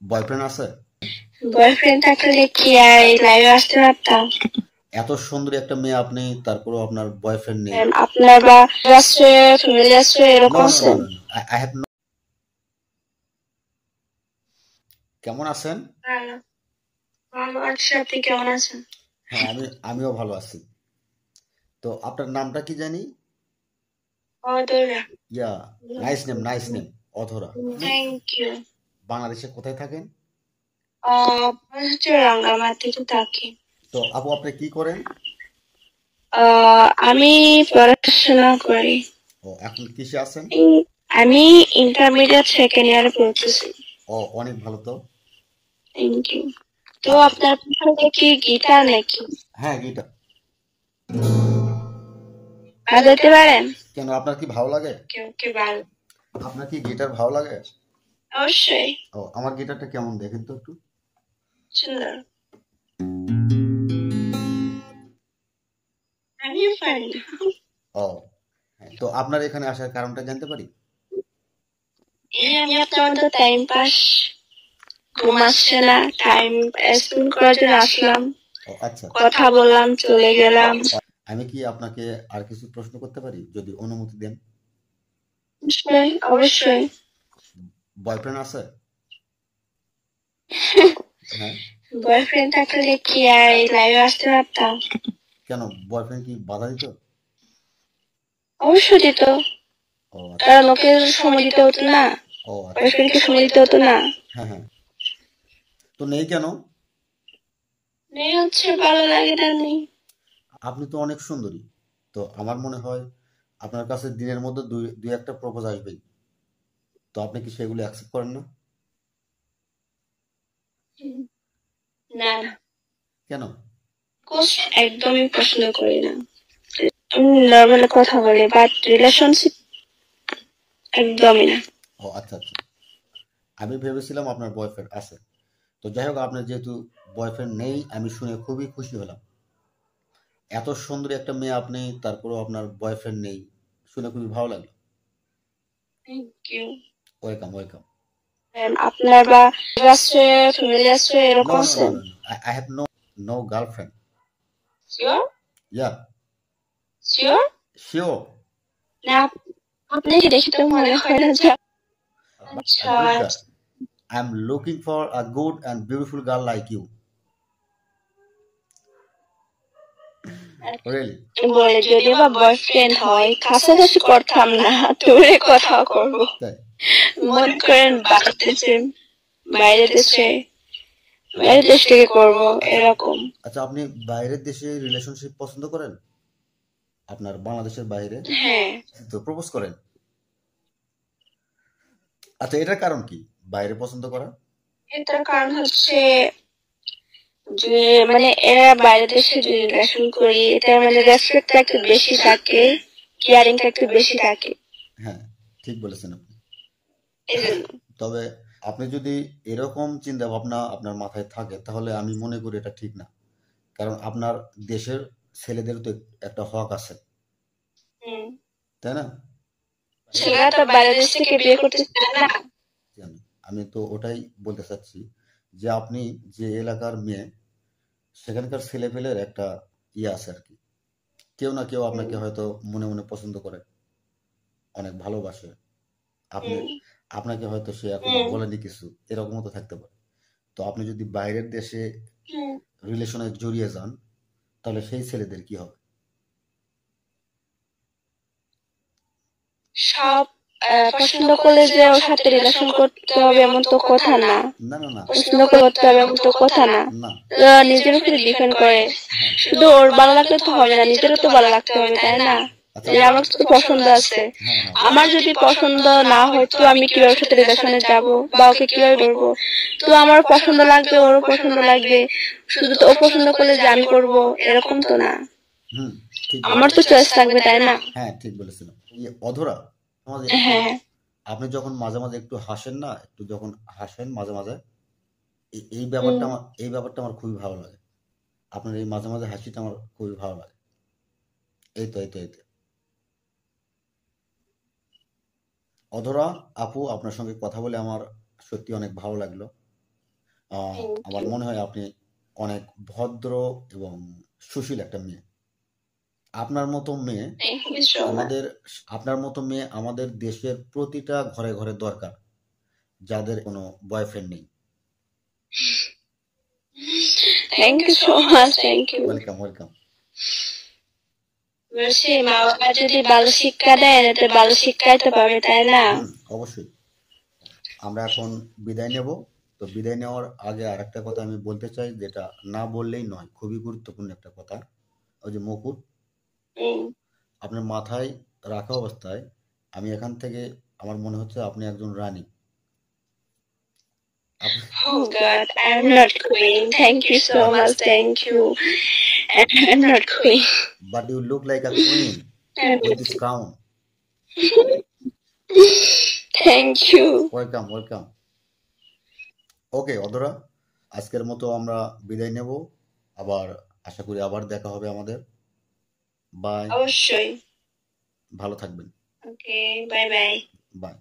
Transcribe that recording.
Boyfriend আছে? Boyfriend থাকলে কি আর এই লাইভে আসতে পারতাম? এত সুন্দরী একটা মেয়ে আপনি, তারপরেও আপনার বয়ফ্রেন্ড নেই? আপনার বা আছে, ফ্যামিলি আছে, নো এরকম নো আছে? No no, I have no. কেমন আছেন? ভালো। ভালো আছি, আপনি কেমন আছেন? হ্যাঁ, আমিও ভালো আছি। তো আপনার নামটা কি জানি? অদূরে। ইয়া, নাইস নেম, নাইস নেম। অধরা। আপনি থ্যাংক ইউ। বাংলাদেশে কোথায় থাকেন? হচ্ছে রাঙ্গামাটিতে থাকি। তো আপু, আপনি কি করেন? আমি পড়াশোনা করি। ও, এখন কিসে আছেন? আমি ইন্টারমিডিয়েট সেকেন্ড ইয়ারে পড়তেছি। ও, অনেক ভালো তো। Thank you. তো আপনার পছন্দ কি গিটার নাকি? হ্যাঁ, গিটার। বাজাতে পারেন? কেন, আপনার কি ভালো লাগে? কেউ কে ভালো। আপনার কি গিটার ভালো লাগে? অবশ্যই। ও, আমার গিটারটা কেমন দেখেন তো একটু। সুন্দর। আমিও পারি। ও, হ্যাঁ, তো আপনার এখানে আসার কারণটা জানতে পারি? আমি আপনার মতো টাইম পাস, ঘুম আসছে না, টাইম স্পেন্ড করার জন্য আসলাম, ও আচ্ছা। কথা বললাম, চলে গেলাম। আমি কি আপনাকে আর কিছু প্রশ্ন করতে পারি, যদি অনুমতি দেন? অবশ্যই, অবশ্যই। বয়ফ্রেন্ড আছে? হ্যাঁ। বয়ফ্রেন্ড থাকলে কি আর এই লাইভে আসতে পারতাম? কেন, বয়ফ্রেন্ড কি বাধা দিত? অবশ্যই দিত, ও আচ্ছা। কারণ ওকে সময় দিতে হতো না, ও আচ্ছা। বয়ফ্রেন্ডকে সময় দিতে হতো না। হ্যাঁ হ্যাঁ। তো নেই কেন? নেই হচ্ছে ভালো লাগে না, নেই। আপনি তো অনেক সুন্দরী। তো আমার মনে হয় আপনার কাছে দিনের মধ্যে দুই দুই একটা প্রপোজ আসবেই। তো আপনি কি সেগুলো অ্যাকসেপ্ট করেন না? না না, কেন? একদমই পছন্দ করি না। আমি নর্মাল কথা বলি, বাট রিলেশনশিপ একদমই না। ও আচ্ছা আচ্ছা। আমি ভেবেছিলাম আপনার বয়ফ্রেন্ড আছে। তো যাই হোক, আপনার যেহেতু বয়ফ্রেন্ড নেই, আমি শুনে খুবই খুশি হলাম। এত সুন্দরী একটা মেয়ে আপনি, তারপরেও আপনার বয়ফ্রেন্ড নেই, শুনে খুবই ভালো লাগলো। Thank you. Welcome, welcome. আপনার বা আছে, ফ্যামিলি আছে, নো এরকম নো আছে? No no, I have no girlfriend. Sure? Yeah. Sure? Sure. না, আপনি কি দেখে তো মনে হয় না যে। A আচ্ছা। good girl. I'm looking for a good and beautiful girl like you. Really? বলে যদি বা বয়ফ্রেন্ড হয়, কাছাকাছি করতাম না, দূরে কথা করবো। তাই? মনে করেন বাড়িতেছে, বাইরে দেশে, বাইরের দেশ থেকে করবো, আচ্ছা এরকম। আচ্ছা, আপনি বাইরের দেশে রিলেশনশিপ পছন্দ করেন? আপনার বাংলাদেশের বাইরে? হ্যাঁ। তো প্রপোজ করেন? আচ্ছা, এটার কারণ কি বাইরে পছন্দ করা? এটার কারণ হচ্ছে যে মানে এরা বাইরের দেশে যদি রিলেশন করি, এটা মানে রেসপেক্টটা একটু বেশি থাকে, কেয়ারিংটা একটু বেশি থাকে। হ্যাঁ, ঠিক বলেছেন আপনি। এই জন্য। তবে আপনি যদি এরকম চিন্তা ভাবনা আপনার মাথায় থাকে, তাহলে আমি মনে করি এটা ঠিক না। কারণ আপনার দেশের ছেলেদের তো একটা হক আছে, হুম। তাই না? ছেলেরা তো বাইরের দেশ থেকে বিয়ে করতে চায় না। জানি। আমি তো ওটাই বলতে চাচ্ছি যে আপনি যে এলাকার মেয়ে, সেখানকার ছেলেপেলের একটা ইয়ে আছে আর কি। কেউ না কেউ আপনাকে হয়তো মনে মনে পছন্দ করে, অনেক ভালোবাসে। আপনি আপনাকে হয়তো সে এখনো বলেনি কিছু, এরকমও তো থাকতে পারে। তো আপনি যদি বাইরের দেশে রিলেশনে জড়িয়ে যান, তাহলে সেই ছেলেদের কি হবে? সব পছন্দ করলে যে ওর সাথে রিলেশন করতে হবে এমন তো কথা না। না না না। পছন্দ করতে হবে এমন তো কথা না। না। নিজের উপরে ডিপেন্ড করে। শুধু ওর ভালো লাগলে তো হবে না, নিজেরও তো ভালো লাগতে হবে, তাই না? আচ্ছা। যে আমার তো পছন্দ আছে, হ্যাঁ হ্যাঁ। আমার যদি পছন্দ না হয় তো আমি কিভাবে সাথে রিলেশনে যাব বা ওকে কিভাবে করবো? তো আমার পছন্দ লাগবে, ওরও পছন্দ লাগবে। শুধু তো ও পছন্দ করলে যে আমি করবো এরকম তো না। হুম, ঠিক আমার তো চয়েস থাকবে, তাই না? হ্যাঁ, ঠিক বলেছেন। ইয়ে অধরা, আমাদের হ্যাঁ। আপনি যখন মাঝে মাঝে একটু হাসেন না, একটু যখন হাসেন মাঝে মাঝে, এই ব্যাপারটা আমার খুবই ভালো লাগে। আপনার এই মাঝে মাঝে হাসিটা আমার খুবই ভালো লাগে। এই তো। অধরা আপু, আপনার সঙ্গে কথা বলে আমার সত্যি অনেক ভালো লাগলো। আমার মনে হয় আপনি অনেক ভদ্র এবং সুশীল একটা মেয়ে। আপনার মতো মেয়ে Thank you so much. আমাদের আপনার মতো মেয়ে আমাদের দেশের প্রতিটা ঘরে ঘরে দরকার, যাদের কোনো বয়ফ্রেন্ড নেই। Thank you so much. Thank you. Welcome welcome. বলছি মা বাবা যদি ভালো শিক্ষা দেয় এতে ভালো শিক্ষাইতে পারবে, তাই না? অবশ্যই। আমরা এখন বিদায় নেব। তো বিদায় নেওয়ার আগে আরেকটা কথা আমি বলতে চাই, যেটা না বললেই নয়, খুবই গুরুত্বপূর্ণ একটা কথা। ওই যে মুকুট আপনার মাথায় রাখা অবস্থায় আমি এখান থেকে আমার মনে হচ্ছে আপনি একজন রানী। Oh God, I'm not queen. Thank you so much. Thank you. I'm not queen. But you look like a queen with this crown. Thank you. Welcome welcome. Okay Adhara, আজকের মতো আমরা বিদায় নেব। আবার আশা করি আবার দেখা হবে আমাদের। বাই। অবশ্যই। ভালো থাকবেন। ওকে, বাই বাই। বাই।